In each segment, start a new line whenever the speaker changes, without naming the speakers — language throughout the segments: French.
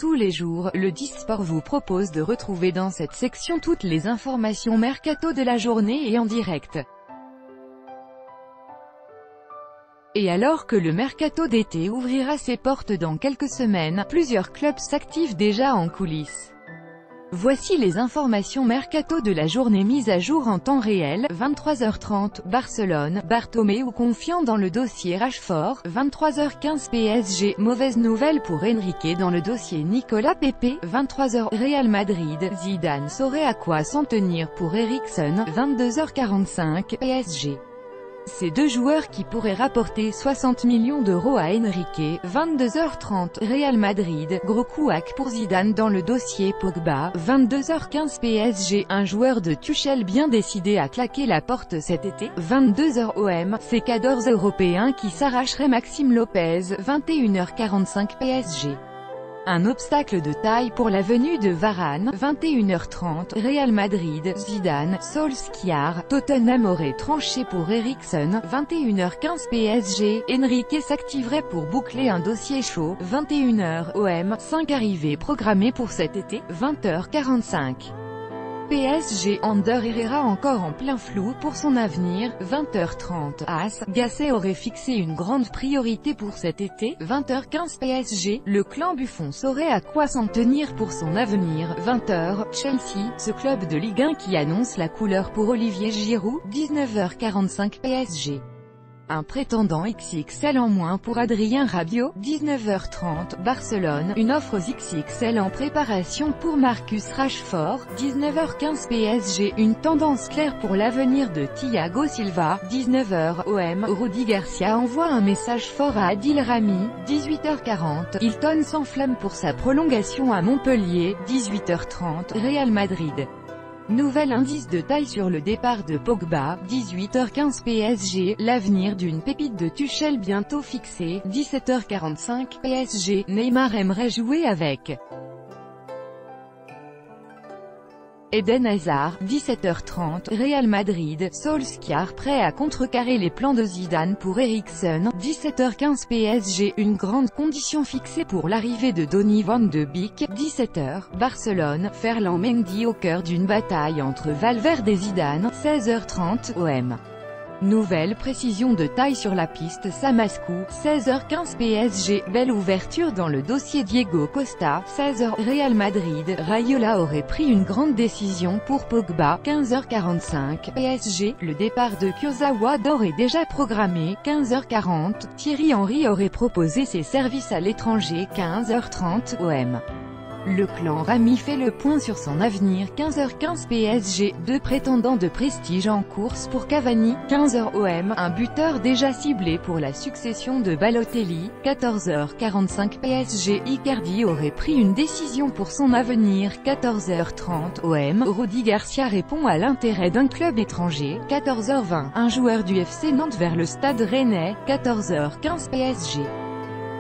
tous les jours, le 10 Sport vous propose de retrouver dans cette section toutes les informations mercato de la journée et en direct. Et alors que le mercato d'été ouvrira ses portes dans quelques semaines, plusieurs clubs s'activent déjà en coulisses. Voici les informations mercato de la journée mises à jour en temps réel. 23h30, Barcelone, Bartomeu confiant dans le dossier Rashford. 23h15 PSG, mauvaise nouvelle pour Enrique dans le dossier Nicolas Pepe. 23h, Real Madrid, Zidane saurait à quoi s'en tenir pour Eriksen. 22h45, PSG. Ces deux joueurs qui pourraient rapporter 60 millions d'euros à Enrique. 22h30, Real Madrid, gros couac pour Zidane dans le dossier Pogba. 22h15 PSG, un joueur de Tuchel bien décidé à claquer la porte cet été. 22h OM, ces cadors européens qui s'arracheraient Maxime Lopez. 21h45 PSG. Un obstacle de taille pour la venue de Varane. 21h30, Real Madrid, Zidane, Solskjaer, Tottenham aurait tranché pour Eriksen. 21h15 PSG, Enrique s'activerait pour boucler un dossier chaud. 21h OM, 5 arrivées programmées pour cet été. 20h45. PSG, Ander Herrera encore en plein flou pour son avenir. 20h30, AS, Gasset aurait fixé une grande priorité pour cet été. 20h15 PSG, le clan Buffon saurait à quoi s'en tenir pour son avenir. 20h, Chelsea, ce club de Ligue 1 qui annonce la couleur pour Olivier Giroud. 19h45 PSG. Un prétendant XXL en moins pour Adrien Rabiot. 19h30, Barcelone, une offre XXL en préparation pour Marcus Rashford. 19h15 PSG, une tendance claire pour l'avenir de Thiago Silva. 19h OM, Rudy Garcia envoie un message fort à Adil Rami. 18h40, Hilton s'enflamme pour sa prolongation à Montpellier. 18h30, Real Madrid. Nouvel indice de taille sur le départ de Pogba. 18h15 PSG, l'avenir d'une pépite de Tuchel bientôt fixé. 17h45 PSG, Neymar aimerait jouer avec Eden Hazard. 17h30, Real Madrid, Solskjaer prêt à contrecarrer les plans de Zidane pour Eriksen. 17h15 PSG, une grande condition fixée pour l'arrivée de Donny van de Beek. 17h, Barcelone, Ferland Mendy au cœur d'une bataille entre Valverde et Zidane. 16h30, OM. Nouvelle précision de taille sur la piste Samascou. 16h15 PSG, belle ouverture dans le dossier Diego Costa. 16h, Real Madrid, Raiola aurait pris une grande décision pour Pogba. 15h45 PSG, le départ de Kurzawa est déjà programmé. 15h40, Thierry Henry aurait proposé ses services à l'étranger. 15h30 OM. Le clan Rami fait le point sur son avenir. 15h15 PSG, deux prétendants de prestige en course pour Cavani. 15h OM, un buteur déjà ciblé pour la succession de Balotelli. 14h45 PSG, Icardi aurait pris une décision pour son avenir. 14h30 OM, Rudy Garcia répond à l'intérêt d'un club étranger. 14h20, un joueur du FC Nantes vers le stade rennais. 14h15 PSG.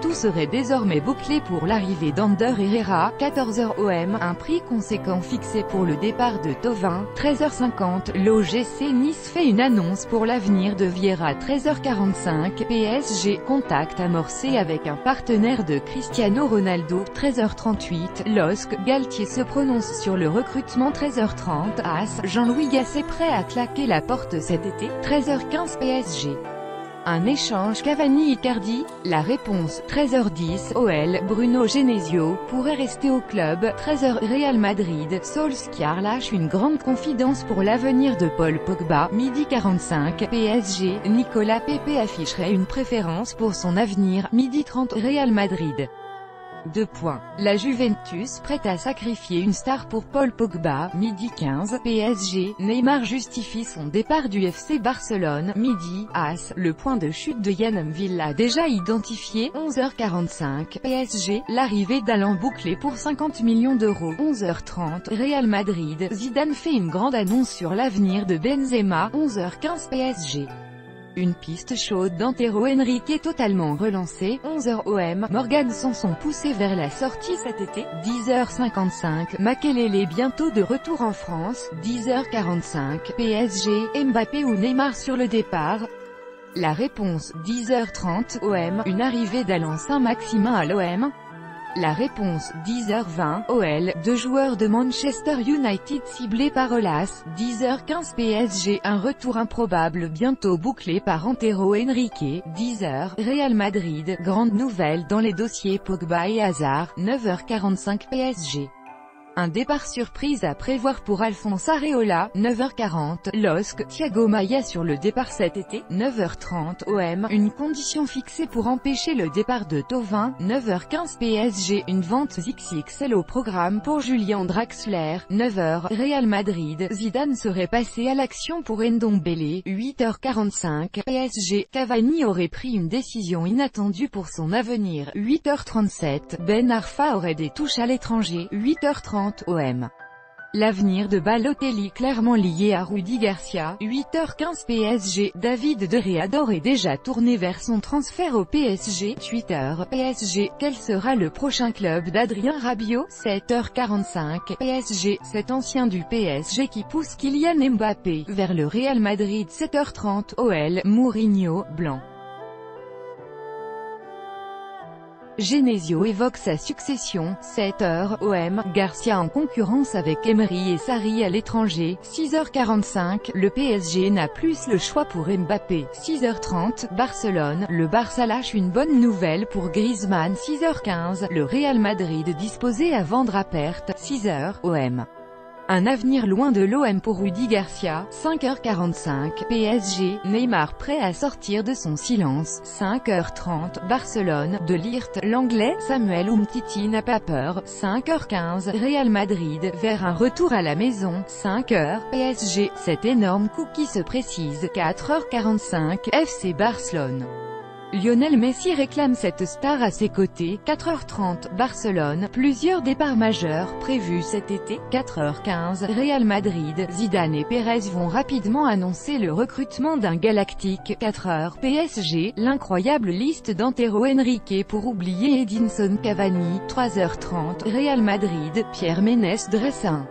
Tout serait désormais bouclé pour l'arrivée d'Ander Herrera. 14h OM, un prix conséquent fixé pour le départ de Thauvin. 13h50, l'OGC Nice fait une annonce pour l'avenir de Vieira. 13h45, PSG, contact amorcé avec un partenaire de Cristiano Ronaldo. 13h38, LOSC, Galtier se prononce sur le recrutement. 13h30, AS, Jean-Louis Gasset prêt à claquer la porte cet été. 13h15 PSG. Un échange Cavani-Icardi? La réponse. 13h10, OL, Bruno Genesio, pourrait rester au club. 13h, Real Madrid, Solskjaer lâche une grande confidence pour l'avenir de Paul Pogba. Midi 45, PSG, Nicolas Pepe afficherait une préférence pour son avenir. Midi 30, Real Madrid. 2 points. La Juventus prête à sacrifier une star pour Paul Pogba. Midi 15, PSG, Neymar justifie son départ du FC Barcelone. Midi, AS, le point de chute de Yann Villa déjà identifié. 11h45, PSG, l'arrivée d'Alan bouclé pour 50 millions d'euros. 11h30, Real Madrid, Zidane fait une grande annonce sur l'avenir de Benzema. 11h15 PSG. Une piste chaude d'Antero Henrique totalement relancée. 11h OM, Morgan Sanson poussé vers la sortie cet été. 10h55, Makelele bientôt de retour en France. 10h45, PSG, Mbappé ou Neymar sur le départ. La réponse. 10h30 OM, une arrivée d'Alain Saint-Maximin à l'OM. La réponse, 10h20, OL, 2 joueurs de Manchester United ciblés par Olas, 10h15 PSG, un retour improbable bientôt bouclé par Antero Henrique, 10h, Real Madrid, grande nouvelle dans les dossiers Pogba et Hazard, 9h45 PSG. Un départ surprise à prévoir pour Alphonse Areola, 9h40, LOSC, Thiago Maia sur le départ cet été, 9h30, OM, une condition fixée pour empêcher le départ de Thauvin, 9h15 PSG, une vente XXL au programme pour Julian Draxler, 9h, Real Madrid, Zidane serait passé à l'action pour Ndombele, 8h45, PSG, Cavani aurait pris une décision inattendue pour son avenir, 8h37, Ben Arfa aurait des touches à l'étranger, 8h30, OM. L'avenir de Balotelli clairement lié à Rudy Garcia, 8h15 PSG, David de Gea aurait déjà tourné vers son transfert au PSG, Twitter, PSG, quel sera le prochain club d'Adrien Rabiot, 7h45, PSG, cet ancien du PSG qui pousse Kylian Mbappé vers le Real Madrid, 7h30, OL, Mourinho, blanc. Genesio évoque sa succession, 7h, OM, Garcia en concurrence avec Emery et Sarri à l'étranger, 6h45, le PSG n'a plus le choix pour Mbappé, 6h30, Barcelone, le Barça lâche une bonne nouvelle pour Griezmann, 6h15, le Real Madrid disposé à vendre à perte, 6h, OM. Un avenir loin de l'OM pour Rudy Garcia, 5h45, PSG, Neymar prêt à sortir de son silence, 5h30, Barcelone, De Ligt, l'anglais, Samuel Umtiti n'a pas peur, 5h15, Real Madrid, vers un retour à la maison, 5h, PSG, cet énorme coup qui se précise, 4h45, FC Barcelone. Lionel Messi réclame cette star à ses côtés, 4h30, Barcelone, plusieurs départs majeurs prévus cet été, 4h15, Real Madrid, Zidane et Pérez vont rapidement annoncer le recrutement d'un galactique, 4h, PSG, l'incroyable liste d'Antero Henrique pour oublier Edinson Cavani, 3h30, Real Madrid, Pierre Ménès dresse un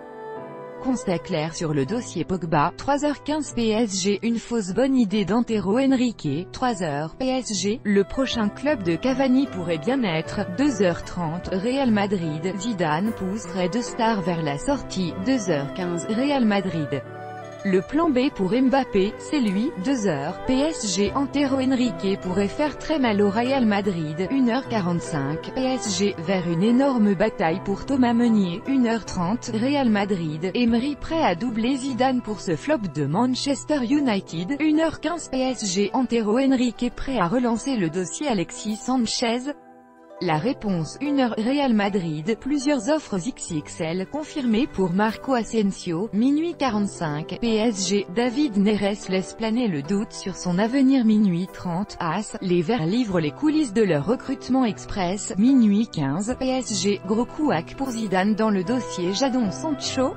constat clair sur le dossier Pogba, 3h15 PSG, une fausse bonne idée d'Antero Henrique, 3h, PSG, le prochain club de Cavani pourrait bien être, 2h30, Real Madrid, Zidane pousserait deux stars vers la sortie, 2h15, Real Madrid. Le plan B pour Mbappé, c'est lui, 2h, PSG, Antero Henrique pourrait faire très mal au Real Madrid, 1h45, PSG, vers une énorme bataille pour Thomas Meunier, 1h30, Real Madrid, Emery prêt à doubler Zidane pour ce flop de Manchester United, 1h15 PSG, Antero Henrique prêt à relancer le dossier Alexis Sanchez. La réponse, 1h, Real Madrid, plusieurs offres XXL confirmées pour Marco Asensio, minuit 45, PSG, David Neres laisse planer le doute sur son avenir, minuit 30, AS, les Verts livrent les coulisses de leur recrutement express, minuit 15, PSG, gros couac pour Zidane dans le dossier Jadon Sancho.